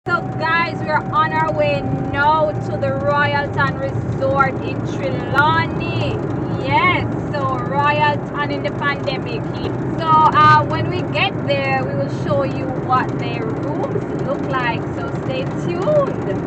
So guys, we're on our way now to the Royalton Resort in Trelawny. Yes, so Royalton in the pandemic. So when we get there, we will show you what the rooms look like. So stay tuned.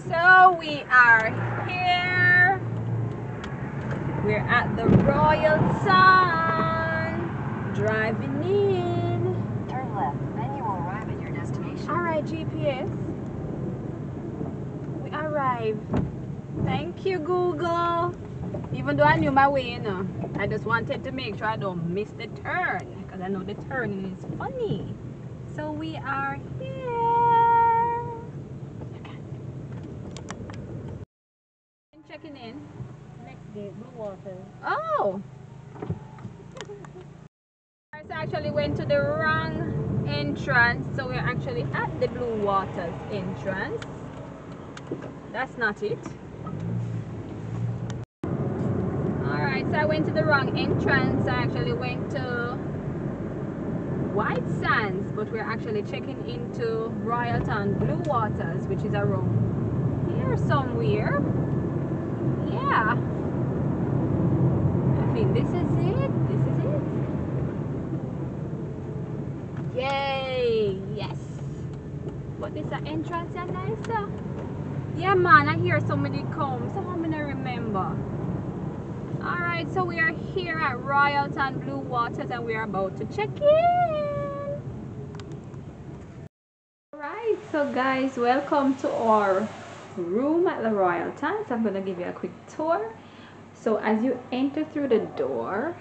So we are here. We're at the Royalton, driving in. Turn left, then you will arrive at your destination. Alright, GPS. We arrived. Thank you, Google. Even though I knew my way, I just wanted to make sure I don't miss the turn, because I know the turning is funny. So we are here. Checking in. Next gate, Blue Waters. Oh! I actually went to the wrong entrance, so we're actually at the Blue Waters entrance. That's not it. Alright, so I went to the wrong entrance. I actually went to White Sands, but we're actually checking into Royalton Blue Waters, which is around here somewhere. Yeah, I think this is it. This is it. Yay! Yes. But this entrance is nice. Yeah, man. I hear somebody come. So I'm gonna remember. All right. So we are here at Royalton Blue Waters, and we are about to check in. All right. So guys, welcome to our room at the Royalton. So I'm going to give you a quick tour. So as you enter through the door,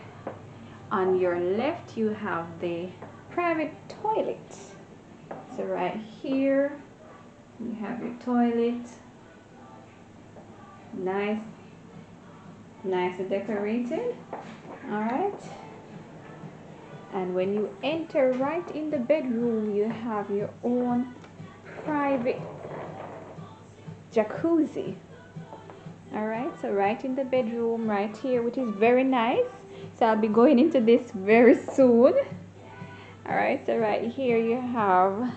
on your left you have the private toilet. So right here you have your toilet, nicely decorated. All right, and when you enter right in the bedroom, you have your own private jacuzzi. All right, so right in the bedroom right here, which is very nice. So I'll be going into this very soon. All right, so right here you have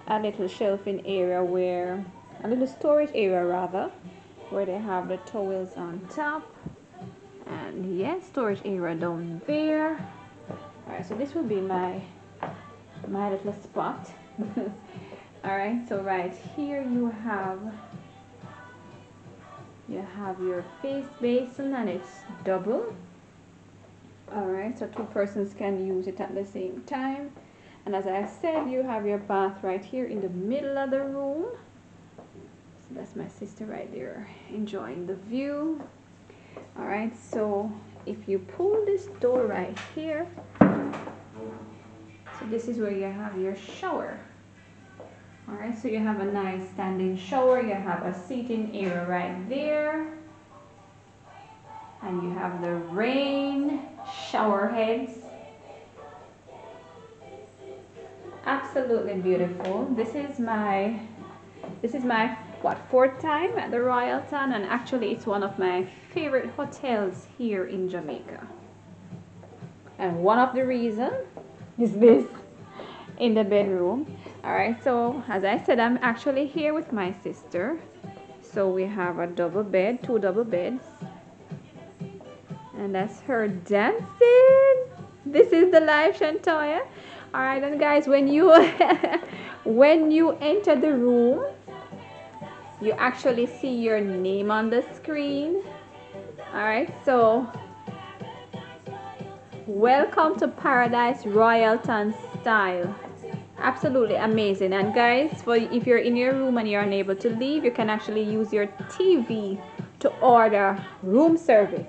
a little shelving area, where a little storage area rather, where they have the towels on top, and yes, storage area down there. All right, so this will be my little spot. All right, so right here you have your face basin, and it's double. All right, so two persons can use it at the same time. And as I said, you have your bath right here in the middle of the room. So that's my sister right there enjoying the view. All right, so if you pull this door right here, so this is where you have your shower. All right, so you have a nice standing shower. You have a seating area right there, and you have the rain shower heads. Absolutely beautiful. This is my fourth time at the Royalton, and actually it's one of my favorite hotels here in Jamaica. And one of the reasons is this in the bedroom. All right, so as I said, I'm actually here with my sister. So we have a double bed, two double beds, and that's her dancing. This is the live Shantoya. All right, then guys, when you when you enter the room, you actually see your name on the screen. All right, so Welcome to Paradise Royalton style. Absolutely amazing. And guys, for if you're in your room and you're unable to leave, you can actually use your TV to order room service.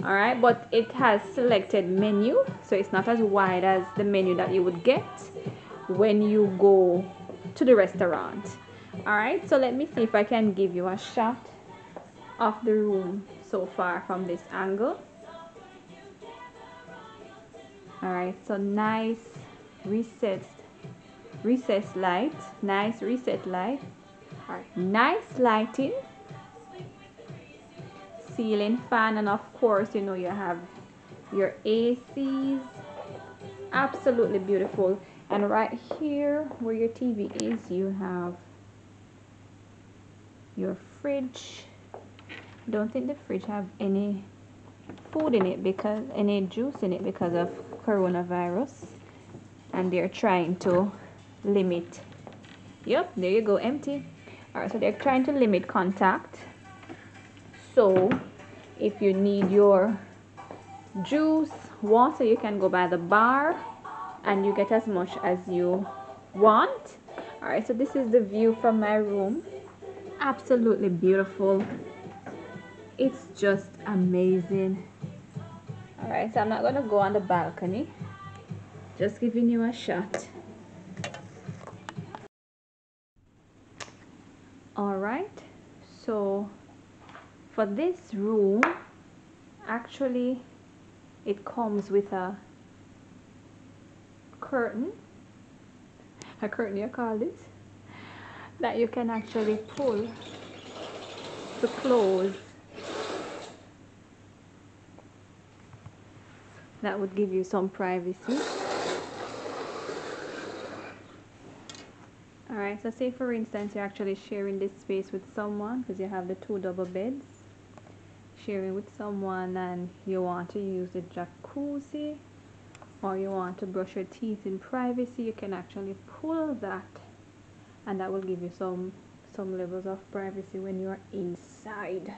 Alright, but it has selected menu, so it's not as wide as the menu that you would get when you go to the restaurant. Alright, so let me see if I can give you a shot of the room so far from this angle. Alright, so nice recessed light, nice reset light. Alright, nice lighting, ceiling fan, and of course, you know, you have your ACs. Absolutely beautiful. And right here where your TV is, you have your fridge. Don't think the fridge have any food in it, because any juice in it, because of coronavirus, and they're trying to limit. Yep, there you go, empty. All right, so they're trying to limit contact, so if you need your juice, water, you can go by the bar and you get as much as you want. All right, so this is the view from my room. Absolutely beautiful. It's just amazing. All right, so I'm not gonna go on the balcony, just giving you a shot. All right, so for this room, actually it comes with a curtain you call it, that you can actually pull to close. That would give you some privacy. Alright, so say for instance you're actually sharing this space with someone, because you have the 2 double beds, sharing with someone, and you want to use the jacuzzi, or you want to brush your teeth in privacy, you can actually pull that, and that will give you some levels of privacy when you're inside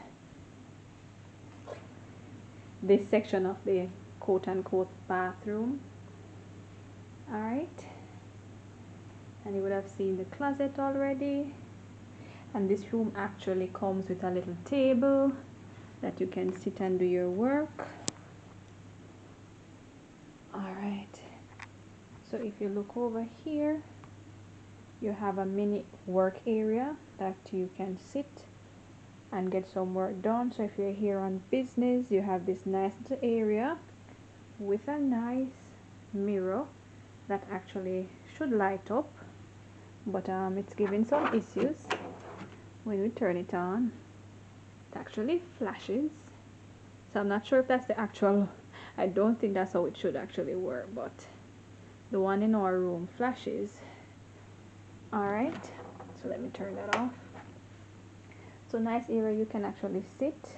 this section of the quote-unquote bathroom. Alright, and you would have seen the closet already, and this room actually comes with a little table that you can sit and do your work. Alright, so if you look over here, you have a mini work area that you can sit and get some work done. So if you're here on business, you have this nice little area with a nice mirror that actually should light up, but it's giving some issues. When we turn it on, it actually flashes, so I'm not sure if that's the actual, I don't think that's how it should actually work, but the one in our room flashes. Alright, so let me turn that off. So nice area you can actually sit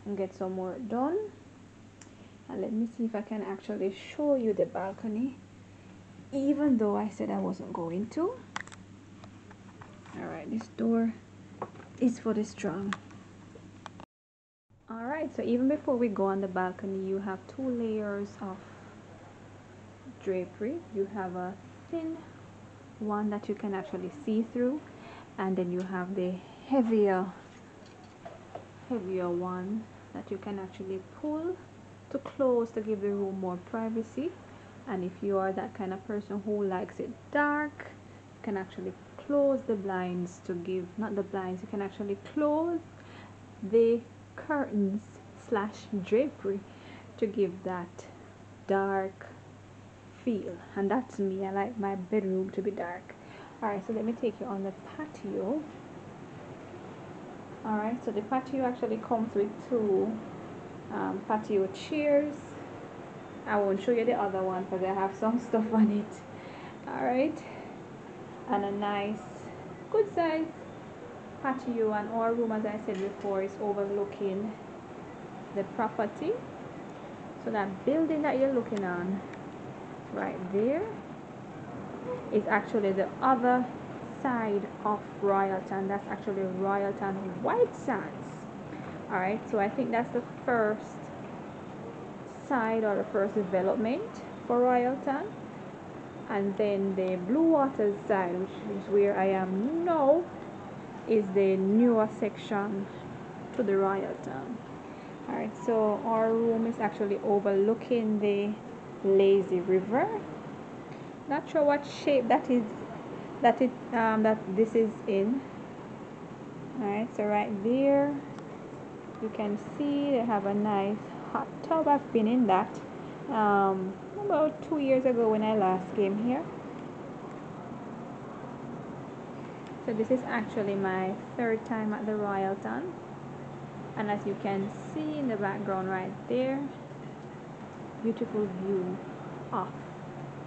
and get some work done. And let me see if I can actually show you the balcony, even though I said I wasn't going to. Alright, this door is for the strong. Alright, so even before we go on the balcony, you have 2 layers of drapery. You have a thin one that you can actually see through, and then you have the heavier one that you can actually pull to close to give the room more privacy. And if you are that kind of person who likes it dark, you can actually close the blinds to give, not the blinds, you can actually close the curtains slash drapery to give that dark feel. And that's me, I like my bedroom to be dark. Alright, so let me take you on the patio. Alright, so the patio actually comes with 2 patio chairs. I won't show you the other one because I have some stuff on it. Alright, and a nice good size patio, and our room, as I said before, is overlooking the property. So that building that you're looking on right there is actually the other side of Royalton. That's actually Royalton White Sands. Alright, so I think that's the first side or the first development for Royalton, and then the Blue Waters side, which is where I am now, is the newer section to the Royalton. Alright, so our room is actually overlooking the lazy river. Not sure what shape that is, that this is in. Alright, so right there you can see they have a nice hot tub. I've been in that about 2 years ago when I last came here. So this is actually my third time at the Royalton, and as you can see in the background right there, beautiful view of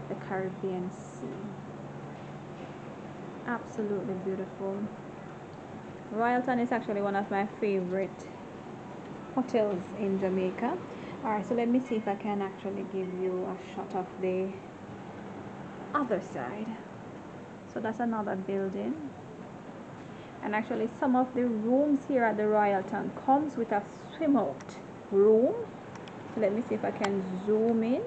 the Caribbean Sea. Absolutely beautiful. Royalton is actually one of my favorite hotels in Jamaica. Alright, so let me see if I can actually give you a shot of the other side. So that's another building, and actually some of the rooms here at the Royalton comes with a swim out room. So let me see if I can zoom in.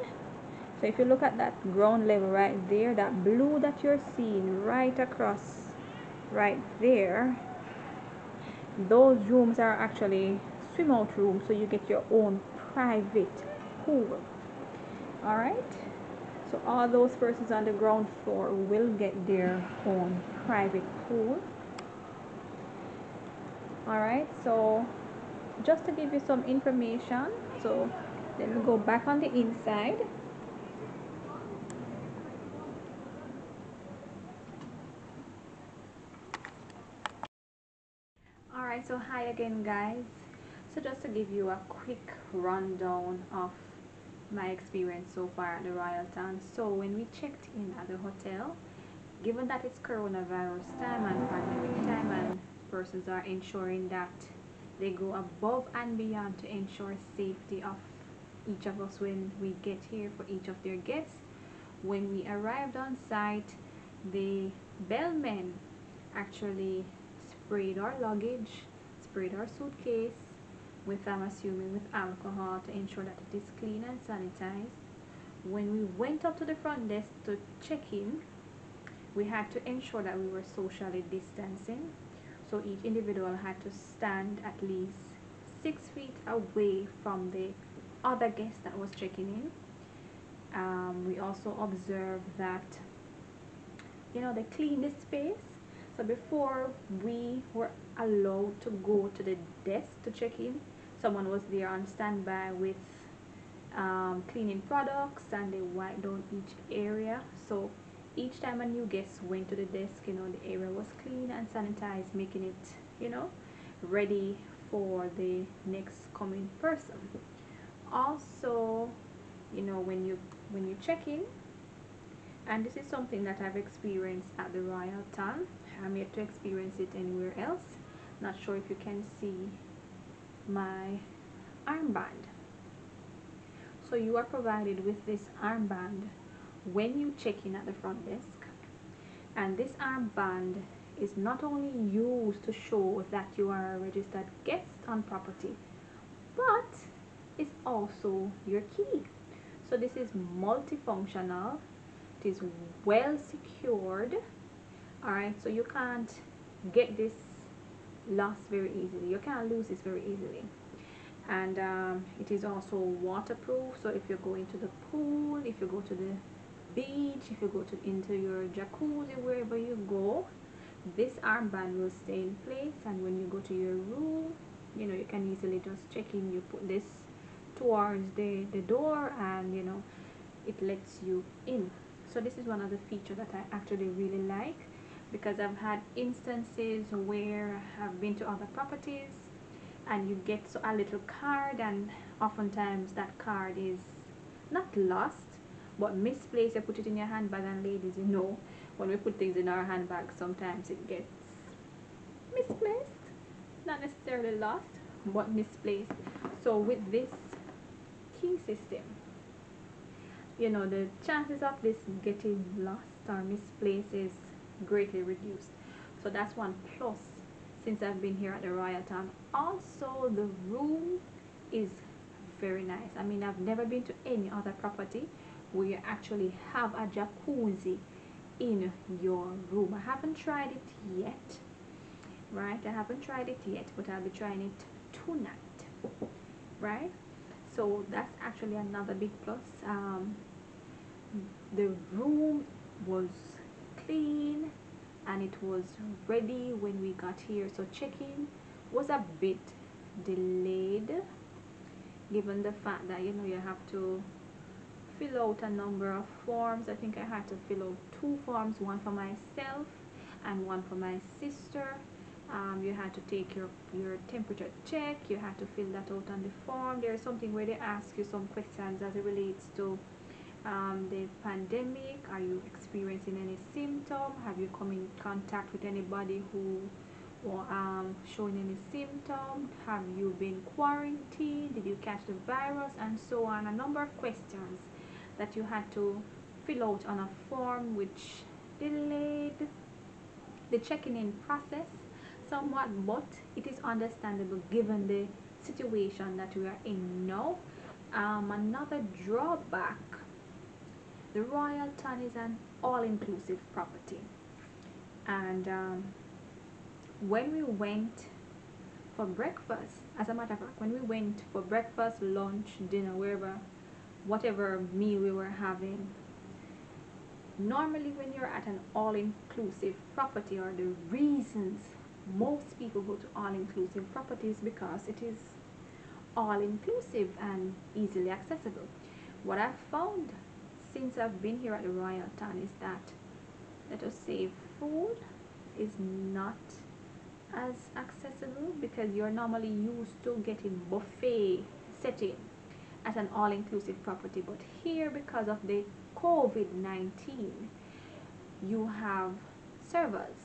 So if you look at that ground level right there, that blue that you're seeing right across right there, those rooms are actually swim out rooms, so you get your own private pool. Alright, so all those persons on the ground floor will get their own private pool. Alright, so just to give you some information, so let me go back on the inside. Alright, so hi again guys. So just to give you a quick rundown of my experience so far at the Royalton. So when we checked in at the hotel, given that it's coronavirus time and pandemic time, and persons are ensuring that they go above and beyond to ensure safety of each of us when we get here for each of their guests. When we arrived on site, the bellmen actually sprayed our luggage, sprayed our suitcase with, I'm assuming, with alcohol to ensure that it is clean and sanitized. When we went up to the front desk to check in, we had to ensure that we were socially distancing. So each individual had to stand at least 6 feet away from the other guest that was checking in. We also observed that, they cleaned the space. So before we were allowed to go to the desk to check in, someone was there on standby with cleaning products, and they wiped down each area. So each time a new guest went to the desk, the area was clean and sanitized, making it, ready for the next coming person. Also, when you check in, and this is something that I've experienced at the Royalton, I'm yet to experience it anywhere else. Not sure if you can see my armband. So you are provided with this armband when you check in at the front desk, and this armband is not only used to show that you are a registered guest on property, but it's also your key. So this is multifunctional, it is well secured. Alright, so you can't get this lost very easily, you can't lose this very easily. And it is also waterproof, so if you're going to the pool, if you go to the beach, if you go into your jacuzzi, wherever you go, this armband will stay in place. And when you go to your room, you can easily just check in, you put this towards the door, and it lets you in. So this is one of the features that I actually really like, because I've had instances where I've been to other properties and you get a little card, and oftentimes that card is not lost but misplaced. You put it in your handbag, and ladies, when we put things in our handbag, sometimes it gets misplaced, not necessarily lost but misplaced. So with this key system, the chances of this getting lost or misplaced is greatly reduced. So that's one plus since I've been here at the Royalton. Also, the room is very nice. I mean, I've never been to any other property where you actually have a jacuzzi in your room. I haven't tried it yet, right? I haven't tried it yet, but I'll be trying it tonight, right? So that's actually another big plus. The room was clean and it was ready when we got here, so check-in was a bit delayed given the fact that you have to fill out a number of forms. I think I had to fill out 2 forms, one for myself and one for my sister. You had to take your temperature check. You had to fill that out on the form. There's something where they ask you some questions as it relates to the pandemic. Are you experiencing any symptom? Have you come in contact with anybody who or showing any symptom? Have you been quarantined? Did you catch the virus? And so on. A number of questions that you had to fill out on a form, which delayed the checking in process somewhat, but it is understandable given the situation that we are in now. Another drawback, the Royalton is an all-inclusive property, and when we went for breakfast, as a matter of fact, when we went for breakfast, lunch, dinner, whatever meal we were having, normally when you're at an all-inclusive property, or the reasons most people go to all-inclusive properties, because it is all-inclusive and easily accessible. What I've found since I've been here at the Royalton is that, let us say, food is not as accessible because you're normally used to getting buffet setting at an all-inclusive property, but here, because of the COVID-19, you have servers,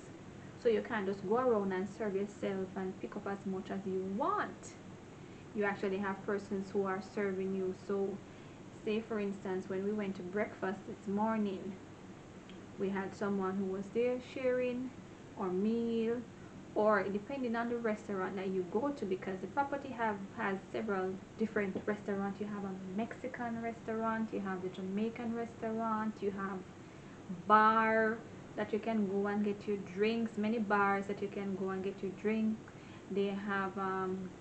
so you can't just go around and serve yourself and pick up as much as you want. You actually have persons who are serving you. So say for instance, when we went to breakfast this morning, we had someone who was there sharing our meal, or depending on the restaurant that you go to, because the property has several different restaurants. You have a Mexican restaurant, you have the Jamaican restaurant, you have bar that you can go and get your drinks, many bars that you can go and get your drink. They have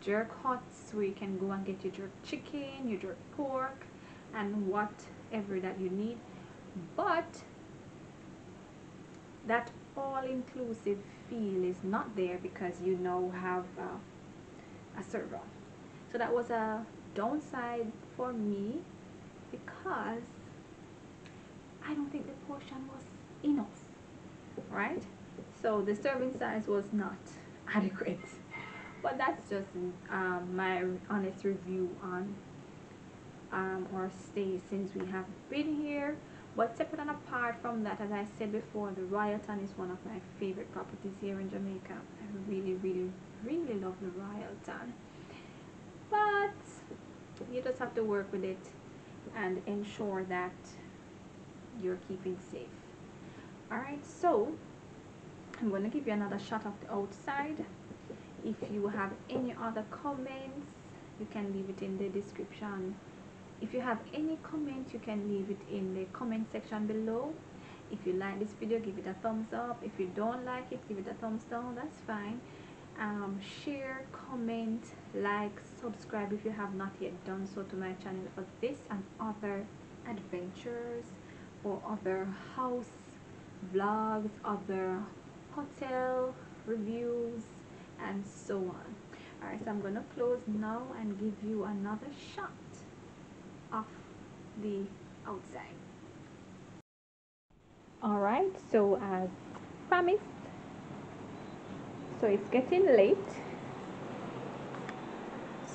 jerk huts where you can go and get your jerk chicken, your jerk pork, and whatever that you need. But that all-inclusive feel is not there because you now have a server. So that was a downside for me, because I don't think the portion was enough, right? So the serving size was not adequate. But that's just my honest review on our stay since we have been here. But separate and apart from that, as I said before, the Royalton is one of my favorite properties here in Jamaica. I really, really, really love the Royalton. But you just have to work with it and ensure that you're keeping safe. Alright, so I'm going to give you another shot of the outside. If you have any other comments, you can leave it in the description. If you have any comments, you can leave it in the comment section below. If you like this video, give it a thumbs up. If you don't like it, give it a thumbs down. That's fine. Share, comment, like, subscribe if you have not yet done so to my channel for this and other adventures, or other house vlogs, other hotel reviews, and so on. Alright, so I'm gonna close now and give you another shot of the outside. Alright, so as promised, so it's getting late,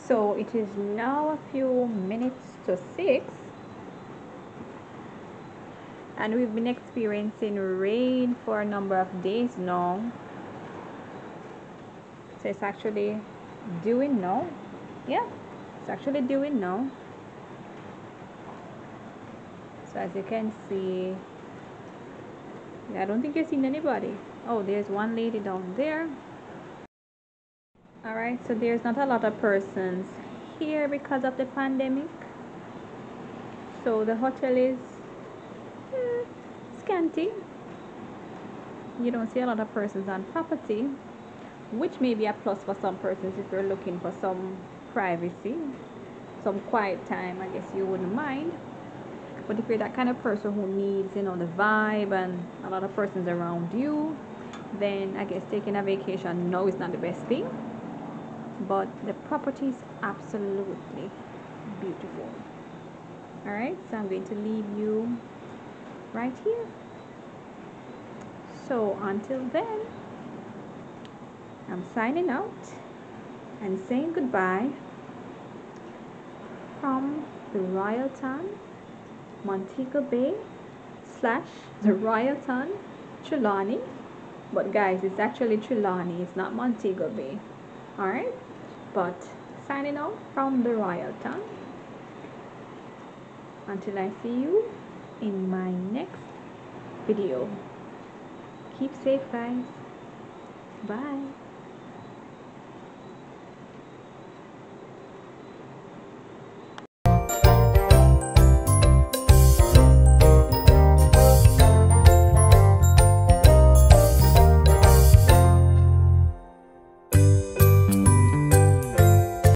so it is now a few minutes to 6, and we've been experiencing rain for a number of days now. So it's actually doing now. Yeah, it's actually doing now. So as you can see, I don't think you've seen anybody. Oh, there's one lady down there. Alright, so there's not a lot of persons here because of the pandemic, so the hotel is eh, scanty. You don't see a lot of persons on property, which may be a plus for some persons if you're looking for some privacy, some quiet time. I guess you wouldn't mind. But if you're that kind of person who needs, you know, the vibe and a lot of persons around you, then I guess taking a vacation no is not the best thing. But the property is absolutely beautiful. All right, so I'm going to leave you right here. So until then, I'm signing out and saying goodbye from the Royalton Montego Bay slash the Royalton Trelawny. But guys, it's actually Trelawny, it's not Montego Bay. Alright, but signing out from the Royalton. Until I see you in my next video. Keep safe, guys. Bye.